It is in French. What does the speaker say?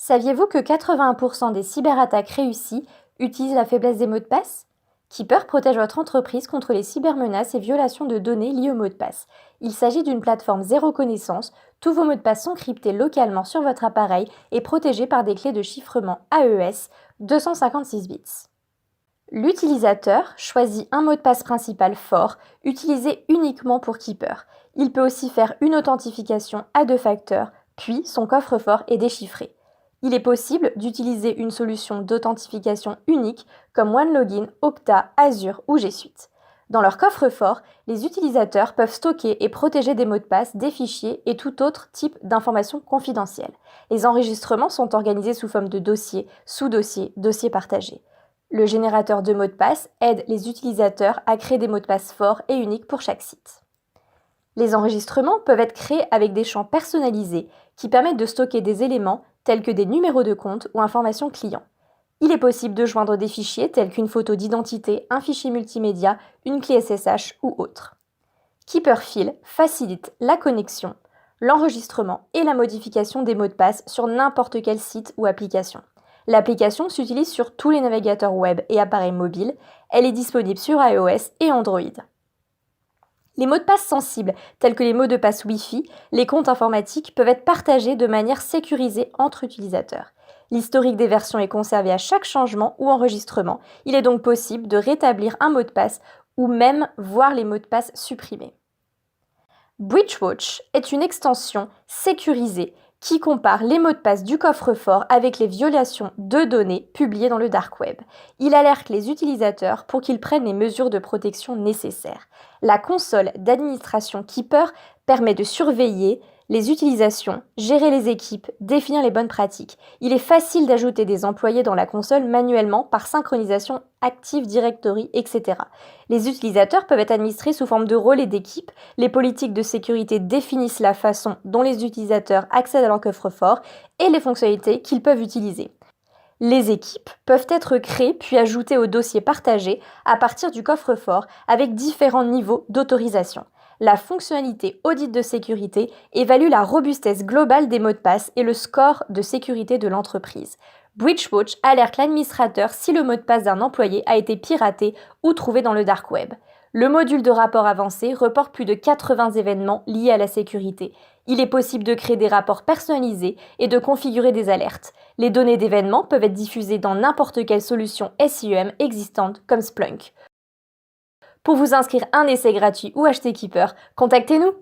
Saviez-vous que 81% des cyberattaques réussies utilisent la faiblesse des mots de passe? Keeper protège votre entreprise contre les cybermenaces et violations de données liées aux mots de passe. Il s'agit d'une plateforme zéro connaissance. Tous vos mots de passe sont cryptés localement sur votre appareil et protégés par des clés de chiffrement AES 256 bits. L'utilisateur choisit un mot de passe principal fort, utilisé uniquement pour Keeper. Il peut aussi faire une authentification à 2 facteurs, puis son coffre-fort est déchiffré. Il est possible d'utiliser une solution d'authentification unique comme OneLogin, Okta, Azure ou G Suite. Dans leur coffre-fort, les utilisateurs peuvent stocker et protéger des mots de passe, des fichiers et tout autre type d'informations confidentielles. Les enregistrements sont organisés sous forme de dossiers, sous-dossiers, dossiers partagés. Le générateur de mots de passe aide les utilisateurs à créer des mots de passe forts et uniques pour chaque site. Les enregistrements peuvent être créés avec des champs personnalisés qui permettent de stocker des éléments tels que des numéros de compte ou informations clients. Il est possible de joindre des fichiers tels qu'une photo d'identité, un fichier multimédia, une clé SSH ou autre. KeeperFill facilite la connexion, l'enregistrement et la modification des mots de passe sur n'importe quel site ou application. L'application s'utilise sur tous les navigateurs web et appareils mobiles. Elle est disponible sur iOS et Android. Les mots de passe sensibles, tels que les mots de passe Wi-Fi, les comptes informatiques peuvent être partagés de manière sécurisée entre utilisateurs. L'historique des versions est conservé à chaque changement ou enregistrement. Il est donc possible de rétablir un mot de passe ou même voir les mots de passe supprimés. Breachwatch est une extension sécurisée qui compare les mots de passe du coffre-fort avec les violations de données publiées dans le dark web. Il alerte les utilisateurs pour qu'ils prennent les mesures de protection nécessaires. La console d'administration Keeper permet de surveiller les utilisations, gérer les équipes, définir les bonnes pratiques. Il est facile d'ajouter des employés dans la console manuellement par synchronisation Active Directory, etc. Les utilisateurs peuvent être administrés sous forme de rôles et d'équipes. Les politiques de sécurité définissent la façon dont les utilisateurs accèdent à leur coffre-fort et les fonctionnalités qu'ils peuvent utiliser. Les équipes peuvent être créées puis ajoutées au dossier partagé à partir du coffre-fort avec différents niveaux d'autorisation. La fonctionnalité audit de sécurité évalue la robustesse globale des mots de passe et le score de sécurité de l'entreprise. Breachwatch alerte l'administrateur si le mot de passe d'un employé a été piraté ou trouvé dans le dark web. Le module de rapport avancé reporte plus de 80 événements liés à la sécurité. Il est possible de créer des rapports personnalisés et de configurer des alertes. Les données d'événements peuvent être diffusées dans n'importe quelle solution SIEM existante comme Splunk. Pour vous inscrire un essai gratuit ou acheter Keeper, contactez-nous.